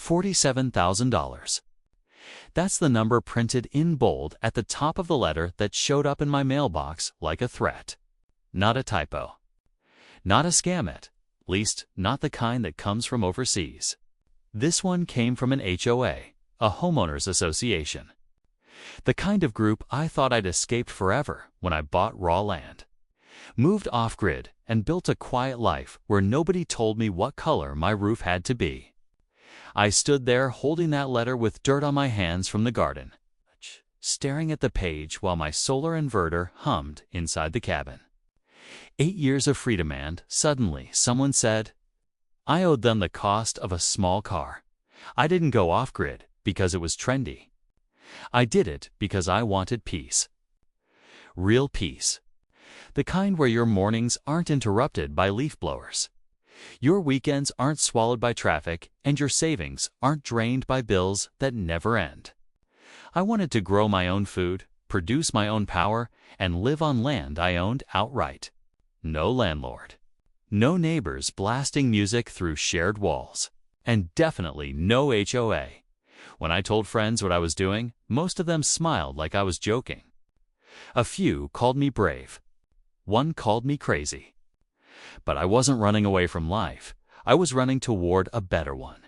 $47,000. That's the number printed in bold at the top of the letter that showed up in my mailbox like a threat. Not a typo. Not a scam at least not the kind that comes from overseas. This one came from an HOA, a homeowners association. The kind of group I thought I'd escaped forever when I bought raw land, moved off-grid, and built a quiet life where nobody told me what color my roof had to be. I stood there holding that letter with dirt on my hands from the garden, staring at the page while my solar inverter hummed inside the cabin. 8 years of freedom, and suddenly someone said I owed them the cost of a small car. I didn't go off-grid because it was trendy. I did it because I wanted peace. Real peace. The kind where your mornings aren't interrupted by leaf blowers. Your weekends aren't swallowed by traffic, and your savings aren't drained by bills that never end. I wanted to grow my own food, produce my own power, and live on land I owned outright. No landlord. No neighbors blasting music through shared walls. And definitely no HOA. When I told friends what I was doing, most of them smiled like I was joking. A few called me brave. One called me crazy. But I wasn't running away from life. I was running toward a better one.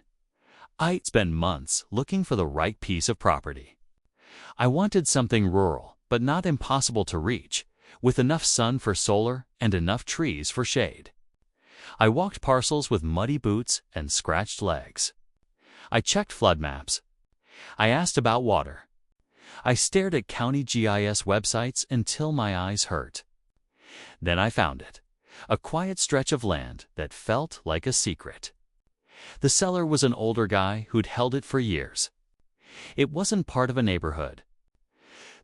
I'd spent months looking for the right piece of property. I wanted something rural, but not impossible to reach, with enough sun for solar and enough trees for shade. I walked parcels with muddy boots and scratched legs. I checked flood maps. I asked about water. I stared at county GIS websites until my eyes hurt. Then I found it, a quiet stretch of land that felt like a secret. The seller was an older guy who'd held it for years. It wasn't part of a neighborhood.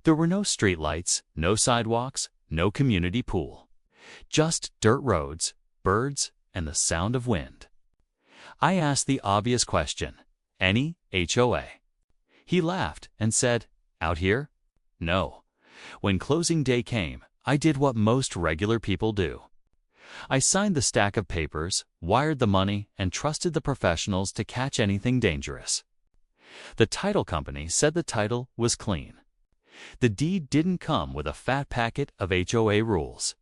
There were no streetlights, no sidewalks, no community pool. Just dirt roads, birds, and the sound of wind. I asked the obvious question, any HOA? He laughed and said, out here? No. When closing day came, I did what most regular people do. I signed the stack of papers, wired the money, and trusted the professionals to catch anything dangerous. The title company said the title was clean. The deed didn't come with a fat packet of HOA rules.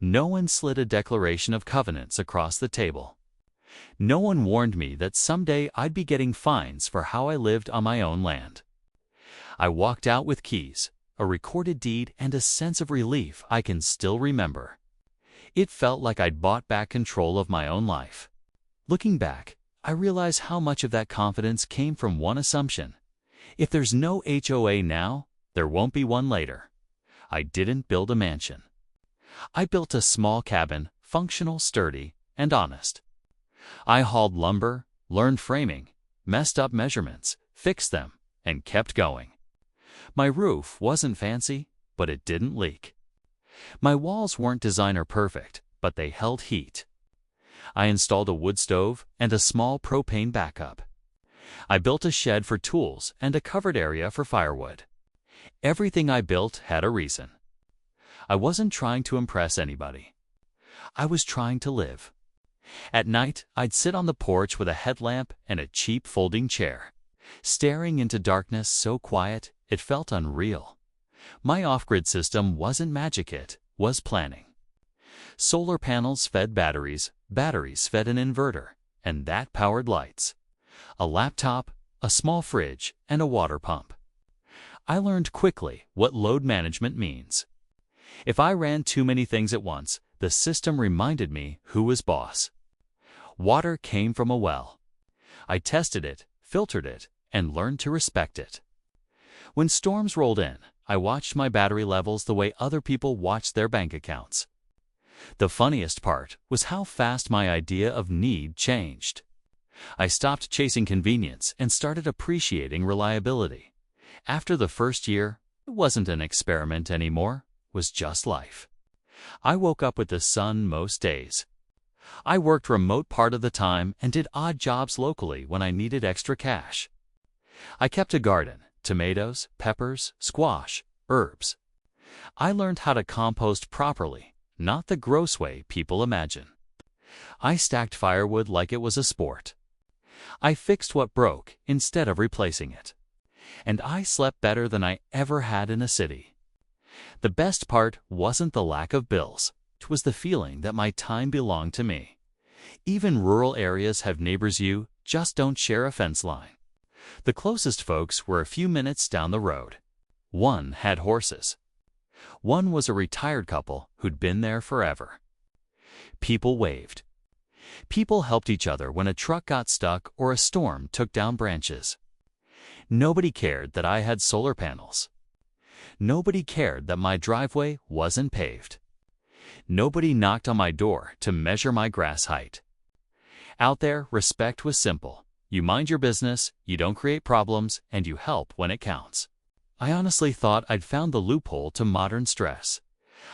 No one slid a declaration of covenants across the table. No one warned me that someday I'd be getting fines for how I lived on my own land. I walked out with keys, a recorded deed, and a sense of relief I can still remember. It felt like I'd bought back control of my own life. Looking back, I realize how much of that confidence came from one assumption. If there's no HOA now, there won't be one later. I didn't build a mansion. I built a small cabin, functional, sturdy, and honest. I hauled lumber, learned framing, messed up measurements, fixed them, and kept going. My roof wasn't fancy, but it didn't leak. My walls weren't designer perfect, but they held heat. I installed a wood stove and a small propane backup. I built a shed for tools and a covered area for firewood. Everything I built had a reason. I wasn't trying to impress anybody. I was trying to live. At night, I'd sit on the porch with a headlamp and a cheap folding chair, staring into darkness so quiet it felt unreal. My off-grid system wasn't magic, it was planning. Solar panels fed batteries, batteries fed an inverter, and that powered lights. A laptop, a small fridge, and a water pump. I learned quickly what load management means. If I ran too many things at once, the system reminded me who was boss. Water came from a well. I tested it, filtered it, and learned to respect it. When storms rolled in, I watched my battery levels the way other people watched their bank accounts. The funniest part was how fast my idea of need changed. I stopped chasing convenience and started appreciating reliability. After the first year, it wasn't an experiment anymore, it was just life. I woke up with the sun most days. I worked remote part of the time and did odd jobs locally when I needed extra cash. I kept a garden, tomatoes, peppers, squash, herbs. I learned how to compost properly, not the gross way people imagine. I stacked firewood like it was a sport. I fixed what broke instead of replacing it. And I slept better than I ever had in a city. The best part wasn't the lack of bills. It was the feeling that my time belonged to me. Even rural areas have neighbors you just don't share a fence line. The closest folks were a few minutes down the road. One had horses. One was a retired couple who'd been there forever. People waved. People helped each other when a truck got stuck or a storm took down branches. Nobody cared that I had solar panels. Nobody cared that my driveway wasn't paved. Nobody knocked on my door to measure my grass height. Out there, respect was simple. You mind your business, you don't create problems, and you help when it counts. I honestly thought I'd found the loophole to modern stress.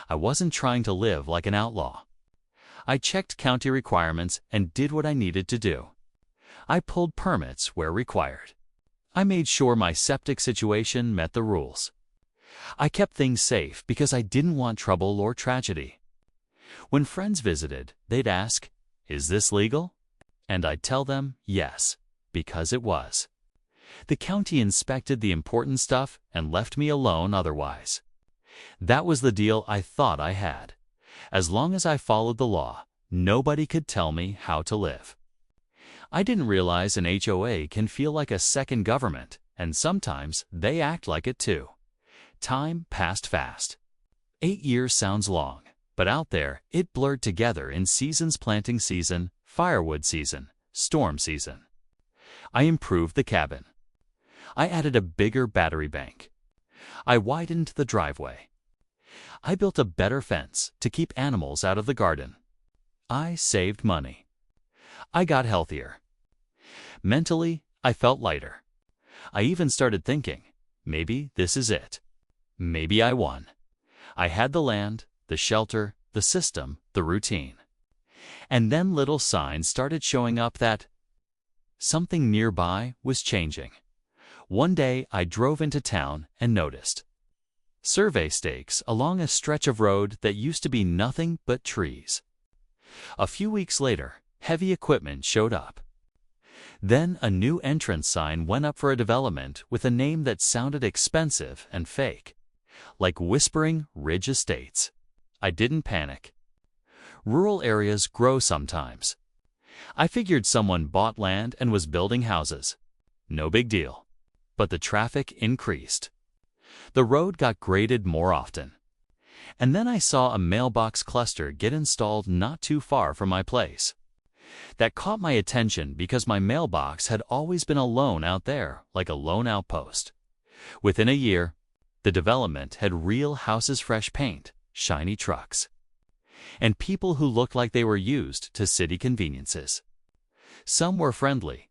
I wasn't trying to live like an outlaw. I checked county requirements and did what I needed to do. I pulled permits where required. I made sure my septic situation met the rules. I kept things safe because I didn't want trouble or tragedy. When friends visited, they'd ask, "Is this legal?" And I'd tell them, yes, because it was. The county inspected the important stuff and left me alone otherwise. That was the deal I thought I had. As long as I followed the law, nobody could tell me how to live. I didn't realize an HOA can feel like a second government, and sometimes they act like it too. Time passed fast. 8 years sounds long, but out there it blurred together in seasons: planting season, firewood season, storm season. I improved the cabin. I added a bigger battery bank. I widened the driveway. I built a better fence to keep animals out of the garden. I saved money. I got healthier. Mentally, I felt lighter. I even started thinking, maybe this is it. Maybe I won. I had the land, the shelter, the system, the routine. And then little signs started showing up that something nearby was changing. One day I drove into town and noticed survey stakes along a stretch of road that used to be nothing but trees. A few weeks later, heavy equipment showed up. Then a new entrance sign went up for a development with a name that sounded expensive and fake, like Whispering Ridge Estates. I didn't panic. Rural areas grow sometimes. I figured someone bought land and was building houses. No big deal. But the traffic increased. The road got graded more often. And then I saw a mailbox cluster get installed not too far from my place. That caught my attention because my mailbox had always been alone out there, like a lone outpost. Within a year, the development had real houses, fresh paint, shiny trucks, and people who looked like they were used to city conveniences. Some were friendly.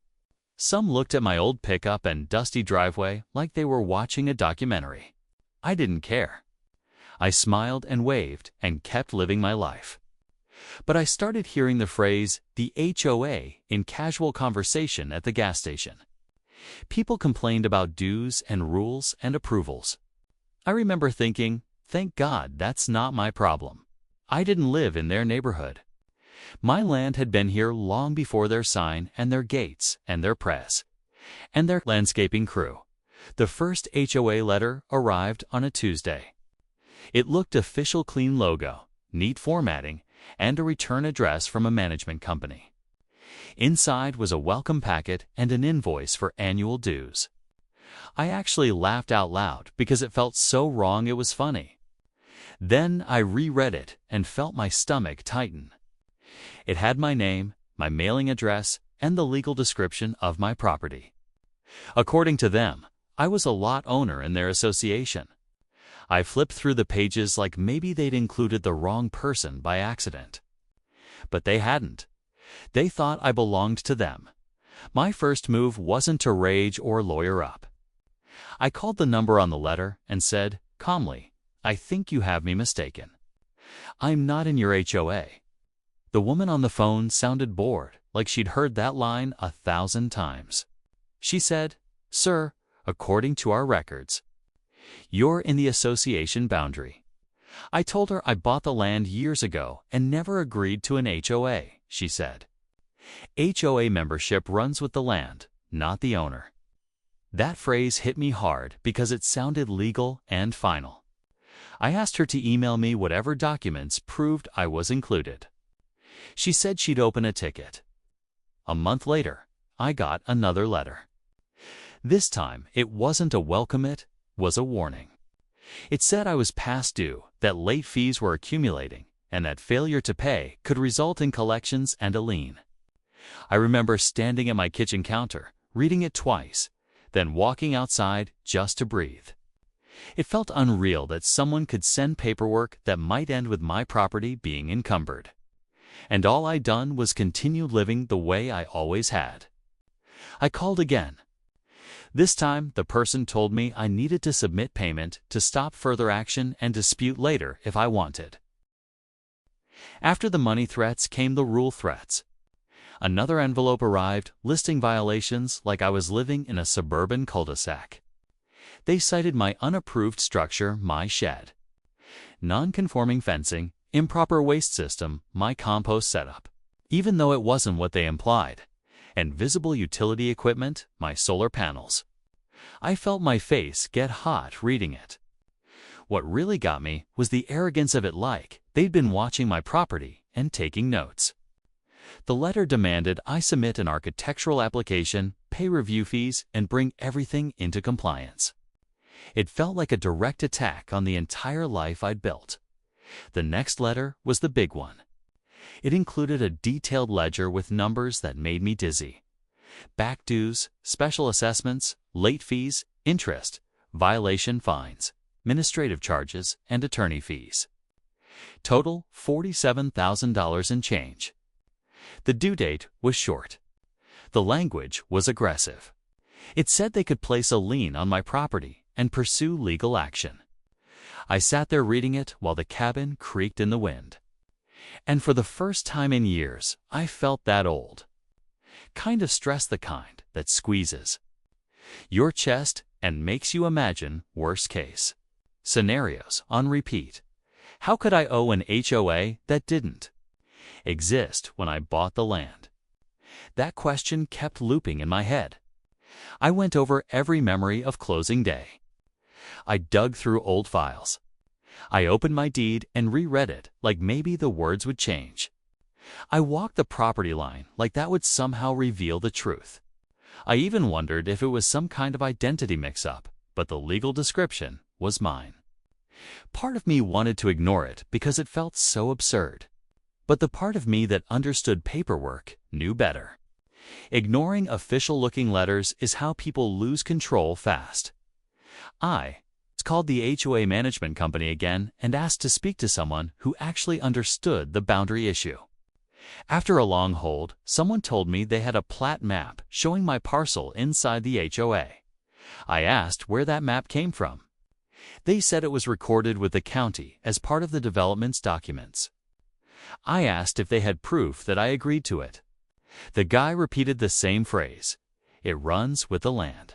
Some looked at my old pickup and dusty driveway like they were watching a documentary. I didn't care. I smiled and waved and kept living my life. But I started hearing the phrase, the HOA, in casual conversation at the gas station. People complained about dues and rules and approvals. I remember thinking, thank God that's not my problem. I didn't live in their neighborhood. My land had been here long before their sign and their gates and their press and their landscaping crew. The first HOA letter arrived on a Tuesday. It looked official: clean logo, neat formatting, and a return address from a management company. Inside was a welcome packet and an invoice for annual dues. I actually laughed out loud because it felt so wrong it was funny. Then I reread it and felt my stomach tighten. It had my name, my mailing address, and the legal description of my property. According to them, I was a lot owner in their association. I flipped through the pages like maybe they'd included the wrong person by accident. But they hadn't. They thought I belonged to them. My first move wasn't to rage or lawyer up. I called the number on the letter and said, calmly, "I think you have me mistaken. I'm not in your HOA." The woman on the phone sounded bored, like she'd heard that line 1,000 times. She said, "Sir, according to our records, you're in the association boundary." I told her I bought the land years ago and never agreed to an HOA, she said. HOA membership runs with the land, not the owner. That phrase hit me hard because it sounded legal and final. I asked her to email me whatever documents proved I was included. She said she'd open a ticket. A month later, I got another letter. This time, it wasn't a welcome, it was a warning. It said I was past due, that late fees were accumulating, and that failure to pay could result in collections and a lien. I remember standing at my kitchen counter, reading it twice, then walking outside just to breathe. It felt unreal that someone could send paperwork that might end with my property being encumbered. And all I'd done was continue living the way I always had. I called again. This time, the person told me I needed to submit payment to stop further action and dispute later if I wanted. After the money threats came the rule threats. Another envelope arrived listing violations like I was living in a suburban cul-de-sac. They cited my unapproved structure, my shed, non-conforming fencing, improper waste system, my compost setup, even though it wasn't what they implied, and visible utility equipment, my solar panels. I felt my face get hot reading it. What really got me was the arrogance of it, like they'd been watching my property and taking notes. The letter demanded I submit an architectural application, pay review fees, and bring everything into compliance. It felt like a direct attack on the entire life I'd built. The next letter was the big one. It included a detailed ledger with numbers that made me dizzy. Back dues, special assessments, late fees, interest, violation fines, administrative charges, and attorney fees. Total $47,000 and change. The due date was short. The language was aggressive. It said they could place a lien on my property and pursue legal action. I sat there reading it while the cabin creaked in the wind. And for the first time in years, I felt that old. Kind of stress, the kind that squeezes your chest and makes you imagine worst case scenarios on repeat. How could I owe an HOA that didn't exist when I bought the land? That question kept looping in my head. I went over every memory of closing day. I dug through old files. I opened my deed and reread it like maybe the words would change. I walked the property line like that would somehow reveal the truth. I even wondered if it was some kind of identity mix-up, but the legal description was mine. Part of me wanted to ignore it because it felt so absurd. But the part of me that understood paperwork knew better. Ignoring official-looking letters is how people lose control fast. I called the HOA management company again and asked to speak to someone who actually understood the boundary issue. After a long hold, someone told me they had a plat map showing my parcel inside the HOA. I asked where that map came from. They said it was recorded with the county as part of the development's documents. I asked if they had proof that I agreed to it. The guy repeated the same phrase. It runs with the land.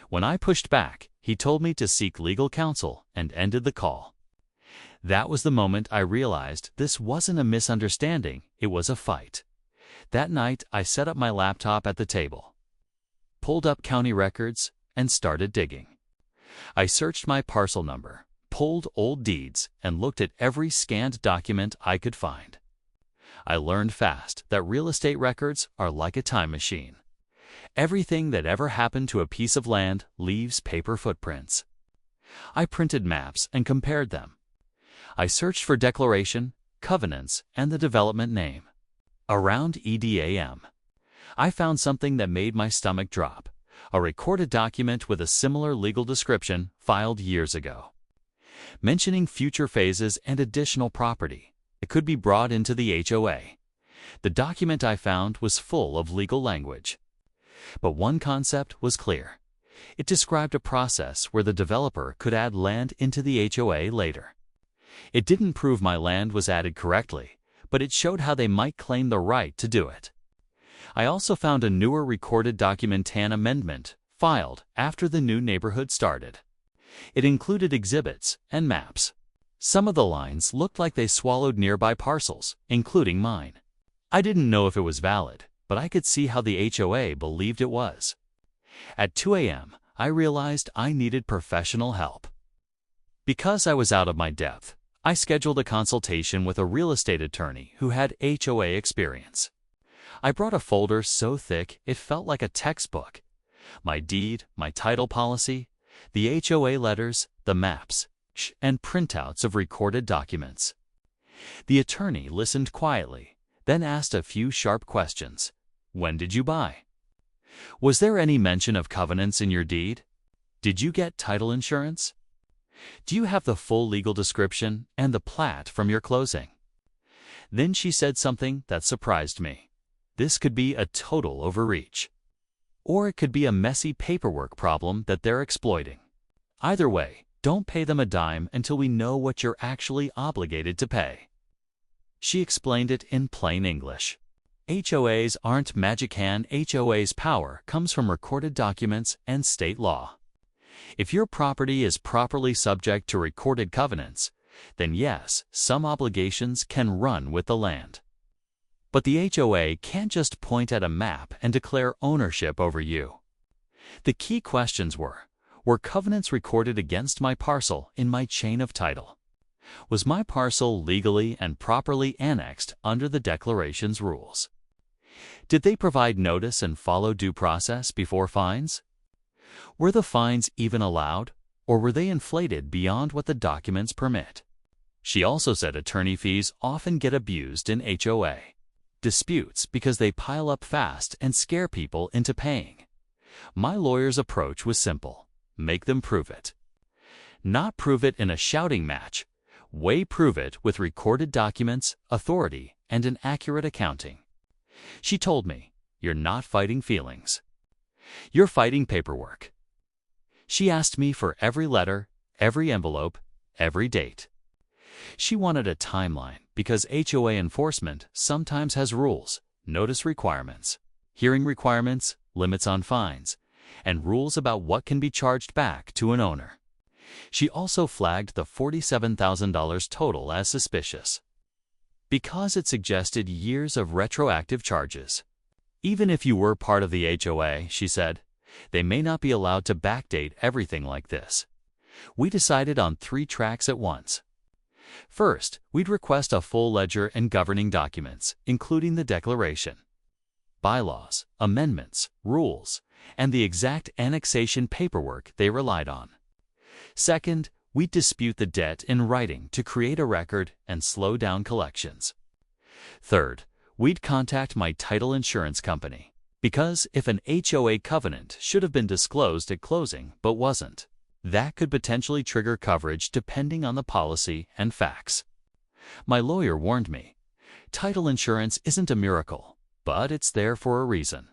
When I pushed back, he told me to seek legal counsel and ended the call. That was the moment I realized this wasn't a misunderstanding, it was a fight. That night, I set up my laptop at the table, pulled up county records, and started digging. I searched my parcel number, pulled old deeds, and looked at every scanned document I could find. I learned fast that real estate records are like a time machine. Everything that ever happened to a piece of land leaves paper footprints. I printed maps and compared them. I searched for declaration, covenants, and the development name. Around EDAM, I found something that made my stomach drop, a recorded document with a similar legal description filed years ago, mentioning future phases and additional property that could be brought into the HOA. The document I found was full of legal language. But one concept was clear. It described a process where the developer could add land into the HOA later. It didn't prove my land was added correctly, but it showed how they might claim the right to do it. I also found a newer recorded document amendment filed after the new neighborhood started. It included exhibits and maps. Some of the lines looked like they swallowed nearby parcels, including mine. I didn't know if it was valid, but I could see how the HOA believed it was. At 2 a.m., I realized I needed professional help. Because I was out of my depth, I scheduled a consultation with a real estate attorney who had HOA experience. I brought a folder so thick it felt like a textbook. My deed, my title policy, the HOA letters, the maps, and printouts of recorded documents. The attorney listened quietly, then asked a few sharp questions. When did you buy? Was there any mention of covenants in your deed? Did you get title insurance? Do you have the full legal description and the plat from your closing? Then she said something that surprised me. This could be a total overreach. Or it could be a messy paperwork problem that they're exploiting. Either way, don't pay them a dime until we know what you're actually obligated to pay. She explained it in plain English. HOAs aren't magic hand. HOA's power comes from recorded documents and state law. If your property is properly subject to recorded covenants, then yes, some obligations can run with the land. But the HOA can't just point at a map and declare ownership over you. The key questions were covenants recorded against my parcel in my chain of title? Was my parcel legally and properly annexed under the declaration's rules? Did they provide notice and follow due process before fines? Were the fines even allowed, or were they inflated beyond what the documents permit? She also said attorney fees often get abused in HOA disputes because they pile up fast and scare people into paying. My lawyer's approach was simple: make them prove it. Not prove it in a shouting match. Prove it with recorded documents, authority, and an accurate accounting. She told me, "You're not fighting feelings. You're fighting paperwork." She asked me for every letter, every envelope, every date. She wanted a timeline because HOA enforcement sometimes has rules, notice requirements, hearing requirements, limits on fines, and rules about what can be charged back to an owner. She also flagged the $47,000 total as suspicious because it suggested years of retroactive charges. Even if you were part of the HOA, she said, they may not be allowed to backdate everything like this. We decided on 3 tracks at once. First, we'd request a full ledger and governing documents, including the declaration, bylaws, amendments, rules, and the exact annexation paperwork they relied on. Second, we'd dispute the debt in writing to create a record and slow down collections. Third, we'd contact my title insurance company, because if an HOA covenant should have been disclosed at closing but wasn't, that could potentially trigger coverage depending on the policy and facts. My lawyer warned me, title insurance isn't a miracle, but it's there for a reason.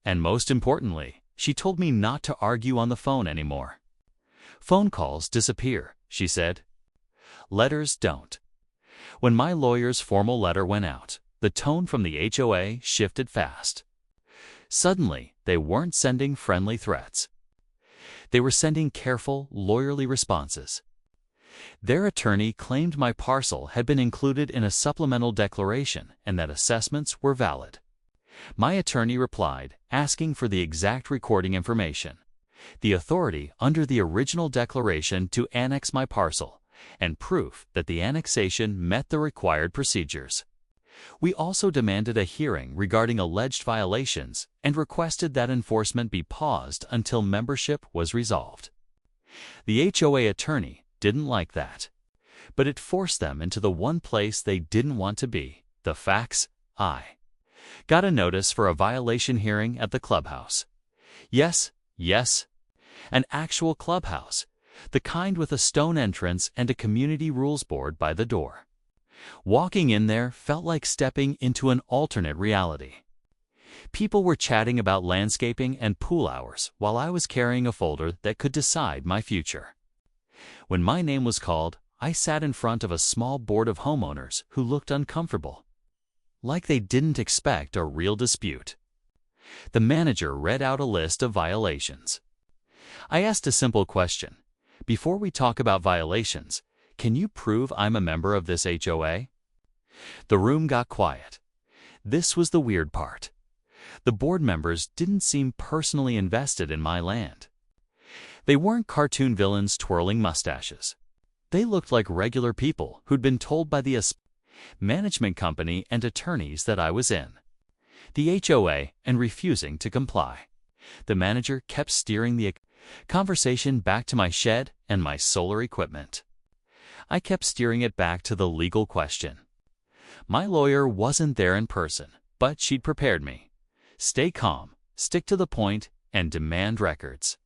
And most importantly, she told me not to argue on the phone anymore. Phone calls disappear, she said. Letters don't. When my lawyer's formal letter went out, the tone from the HOA shifted fast. Suddenly, they weren't sending friendly threats. They were sending careful, lawyerly responses. Their attorney claimed my parcel had been included in a supplemental declaration and that assessments were valid. My attorney replied, asking for the exact recording information, the authority under the original declaration to annex my parcel, and proof that the annexation met the required procedures. We also demanded a hearing regarding alleged violations and requested that enforcement be paused until membership was resolved. The HOA attorney didn't like that, but it forced them into the one place they didn't want to be, the facts. I got a notice for a violation hearing at the clubhouse. Yes, an actual clubhouse, the kind with a stone entrance and a community rules board by the door. Walking in there felt like stepping into an alternate reality. People were chatting about landscaping and pool hours while I was carrying a folder that could decide my future. When my name was called, I sat in front of a small board of homeowners who looked uncomfortable, like they didn't expect a real dispute. The manager read out a list of violations. I asked a simple question. Before we talk about violations, can you prove I'm a member of this HOA? The room got quiet. This was the weird part. The board members didn't seem personally invested in my land. They weren't cartoon villains twirling mustaches. They looked like regular people who'd been told by the management company and attorneys that I was in the HOA and refusing to comply. The manager kept steering the conversation back to my shed and my solar equipment. I kept steering it back to the legal question. My lawyer wasn't there in person, but she'd prepared me. Stay calm, stick to the point, and demand records.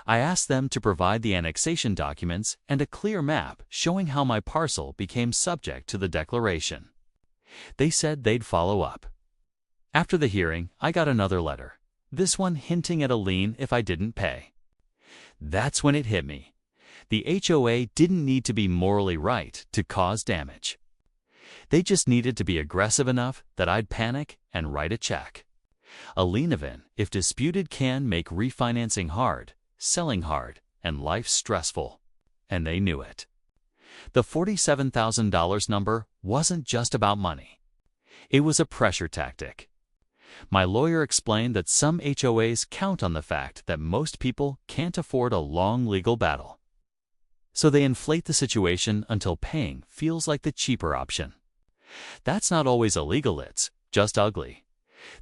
I asked them to provide the annexation documents and a clear map showing how my parcel became subject to the declaration. They said they'd follow up. After the hearing, I got another letter, this one hinting at a lien if I didn't pay. That's when it hit me. The HOA didn't need to be morally right to cause damage. They just needed to be aggressive enough that I'd panic and write a check. A lien event, if disputed, can make refinancing hard, selling hard, and life stressful. And they knew it. The $47,000 number wasn't just about money. It was a pressure tactic. My lawyer explained that some HOAs count on the fact that most people can't afford a long legal battle. So they inflate the situation until paying feels like the cheaper option. That's not always illegal, it's just ugly.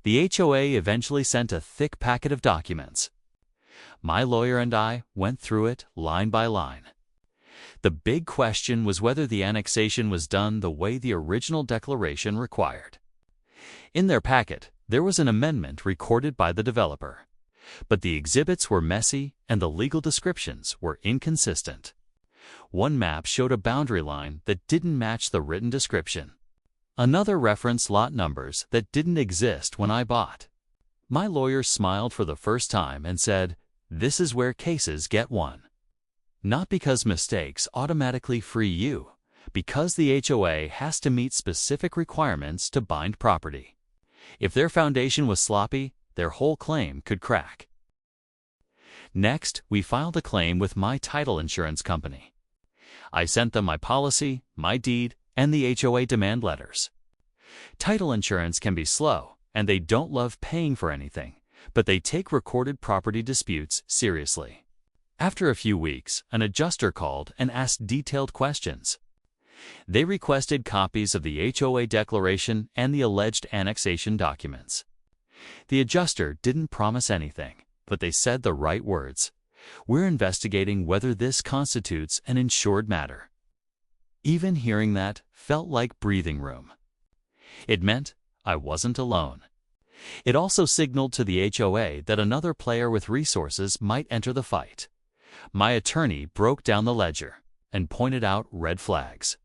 The HOA eventually sent a thick packet of documents. My lawyer and I went through it line by line. The big question was whether the annexation was done the way the original declaration required. In their packet, there was an amendment recorded by the developer, but the exhibits were messy and the legal descriptions were inconsistent. One map showed a boundary line that didn't match the written description. Another referenced lot numbers that didn't exist when I bought. My lawyer smiled for the first time and said, "This is where cases get won." Not because mistakes automatically free you, because the HOA has to meet specific requirements to bind property. If their foundation was sloppy, their whole claim could crack. Next, we filed a claim with my title insurance company. I sent them my policy, my deed, and the HOA demand letters. Title insurance can be slow, and they don't love paying for anything, but they take recorded property disputes seriously. After a few weeks, an adjuster called and asked detailed questions. They requested copies of the HOA declaration and the alleged annexation documents. The adjuster didn't promise anything, but they said the right words. "We're investigating whether this constitutes an insured matter." Even hearing that felt like breathing room. It meant I wasn't alone. It also signaled to the HOA that another player with resources might enter the fight. My attorney broke down the ledger and pointed out red flags.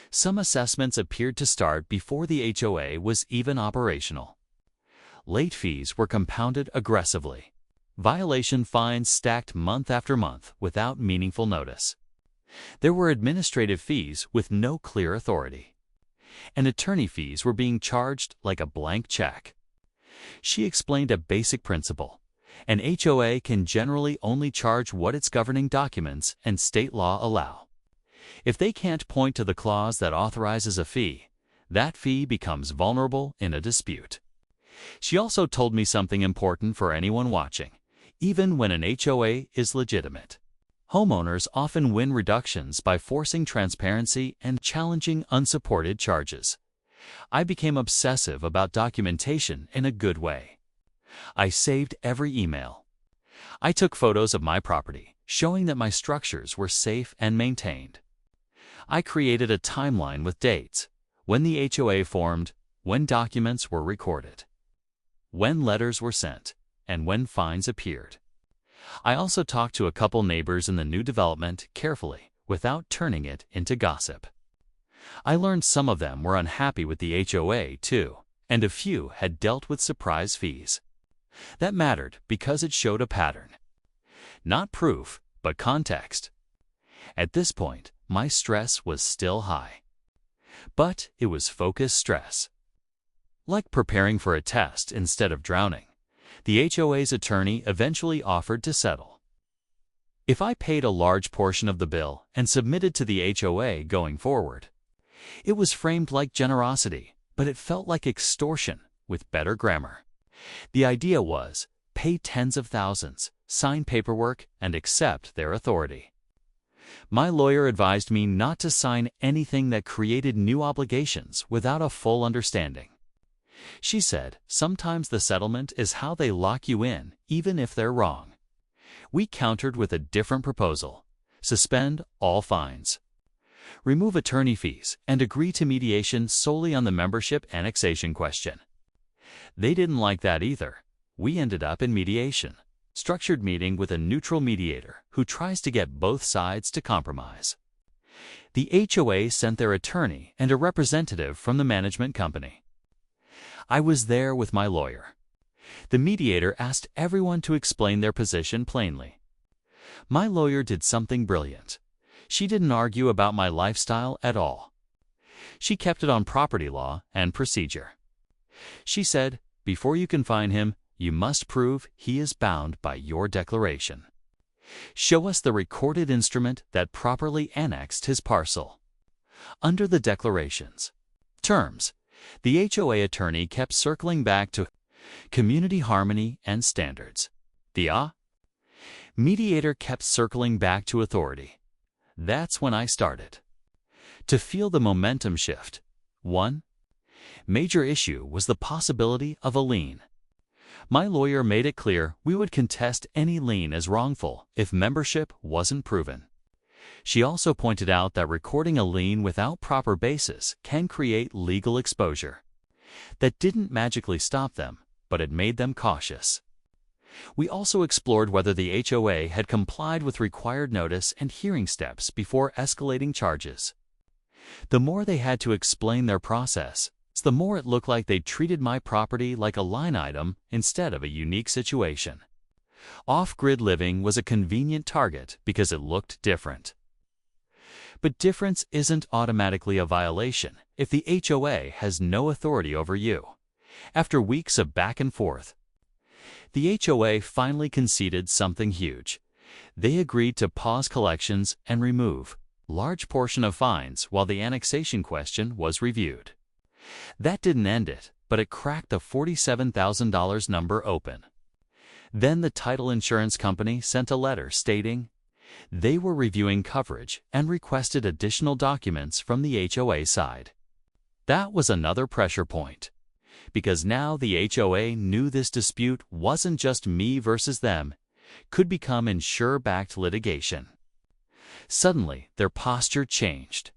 Some assessments appeared to start before the HOA was even operational. Late fees were compounded aggressively. Violation fines stacked month after month without meaningful notice. There were administrative fees with no clear authority. And attorney fees were being charged like a blank check. She explained a basic principle. An HOA can generally only charge what its governing documents and state law allow. If they can't point to the clause that authorizes a fee, that fee becomes vulnerable in a dispute. She also told me something important for anyone watching. Even when an HOA is legitimate, homeowners often win reductions by forcing transparency and challenging unsupported charges. I became obsessive about documentation in a good way. I saved every email. I took photos of my property, showing that my structures were safe and maintained. I created a timeline with dates, when the HOA formed, when documents were recorded, when letters were sent, and when fines appeared. I also talked to a couple neighbors in the new development carefully, without turning it into gossip. I learned some of them were unhappy with the HOA too, and a few had dealt with surprise fees. That mattered because it showed a pattern. Not proof, but context. At this point, my stress was still high. But it was focused stress. Like preparing for a test instead of drowning, the HOA's attorney eventually offered to settle. If I paid a large portion of the bill and submitted to the HOA going forward, it was framed like generosity, but it felt like extortion with better grammar. The idea was, pay tens of thousands, sign paperwork, and accept their authority. My lawyer advised me not to sign anything that created new obligations without a full understanding. She said, sometimes the settlement is how they lock you in, even if they're wrong. We countered with a different proposal: suspend all fines, remove attorney fees, and agree to mediation solely on the membership annexation question. They didn't like that either. We ended up in mediation, structured meeting with a neutral mediator who tries to get both sides to compromise. The HOA sent their attorney and a representative from the management company. I was there with my lawyer. The mediator asked everyone to explain their position plainly. My lawyer did something brilliant. She didn't argue about my lifestyle at all. She kept it on property law and procedure. She said, before you can fine him, you must prove he is bound by your declaration. Show us the recorded instrument that properly annexed his parcel. Under the declaration's terms, the HOA attorney kept circling back to community harmony and standards. The mediator kept circling back to authority. That's when I started to feel the momentum shift. One major issue was the possibility of a lien. My lawyer made it clear we would contest any lien as wrongful if membership wasn't proven. She also pointed out that recording a lien without proper basis can create legal exposure. That didn't magically stop them, but it made them cautious. We also explored whether the HOA had complied with required notice and hearing steps before escalating charges. The more they had to explain their process, the more it looked like they treated my property like a line item instead of a unique situation. Off-grid living was a convenient target because it looked different. But difference isn't automatically a violation if the HOA has no authority over you. After weeks of back and forth, the HOA finally conceded something huge. They agreed to pause collections and remove a large portion of fines while the annexation question was reviewed. That didn't end it, but it cracked the $47,000 number open. Then the title insurance company sent a letter stating they were reviewing coverage and requested additional documents from the HOA side. That was another pressure point, because now the HOA knew this dispute wasn't just me versus them, could become insurer-backed litigation. Suddenly, their posture changed.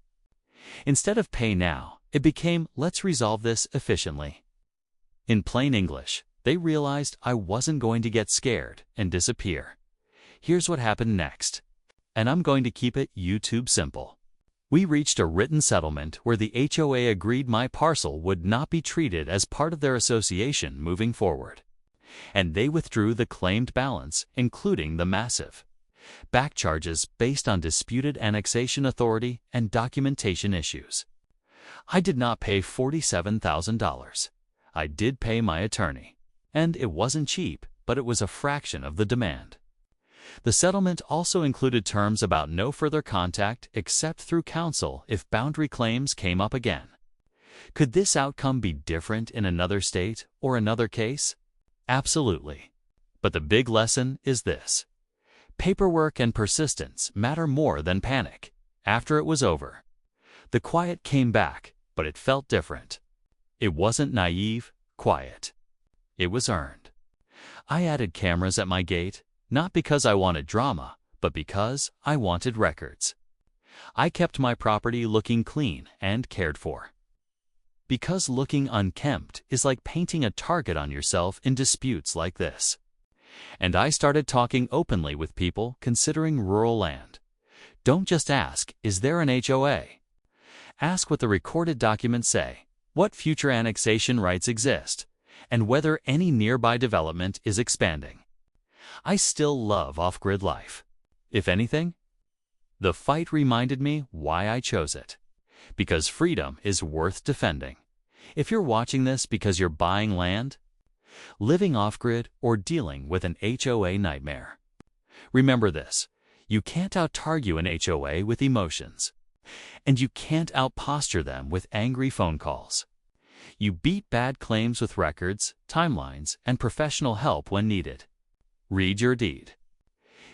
Instead of pay now, it became, let's resolve this efficiently. In plain English, they realized I wasn't going to get scared and disappear. Here's what happened next, and I'm going to keep it YouTube simple. We reached a written settlement where the HOA agreed my parcel would not be treated as part of their association moving forward, and they withdrew the claimed balance, including the massive back charges based on disputed annexation authority and documentation issues. I did not pay $47,000. I did pay my attorney. And it wasn't cheap, but it was a fraction of the demand. The settlement also included terms about no further contact except through counsel if boundary claims came up again. Could this outcome be different in another state or another case? Absolutely. But the big lesson is this: paperwork and persistence matter more than panic. After it was over, the quiet came back, but it felt different. It wasn't naive, quiet. It was earned. I added cameras at my gate, not because I wanted drama, but because I wanted records. I kept my property looking clean and cared for. Because looking unkempt is like painting a target on yourself in disputes like this. And I started talking openly with people considering rural land. Don't just ask, is there an HOA? Ask what the recorded documents say, what future annexation rights exist, and whether any nearby development is expanding. I still love off-grid life. If anything, the fight reminded me why I chose it. Because freedom is worth defending. If you're watching this because you're buying land, living off-grid, or dealing with an HOA nightmare, remember this: you can't out-argue an HOA with emotions. And you can't out-posture them with angry phone calls. You beat bad claims with records, timelines, and professional help when needed. Read your deed.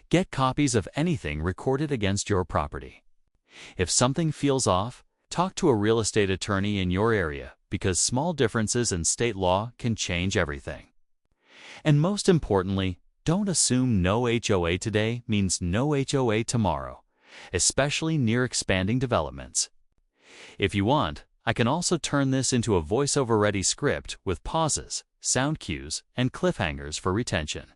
Get copies of anything recorded against your property. If something feels off, talk to a real estate attorney in your area because small differences in state law can change everything. And most importantly, don't assume no HOA today means no HOA tomorrow, especially near expanding developments. If you want, I can also turn this into a voiceover-ready script with pauses, sound cues, and cliffhangers for retention.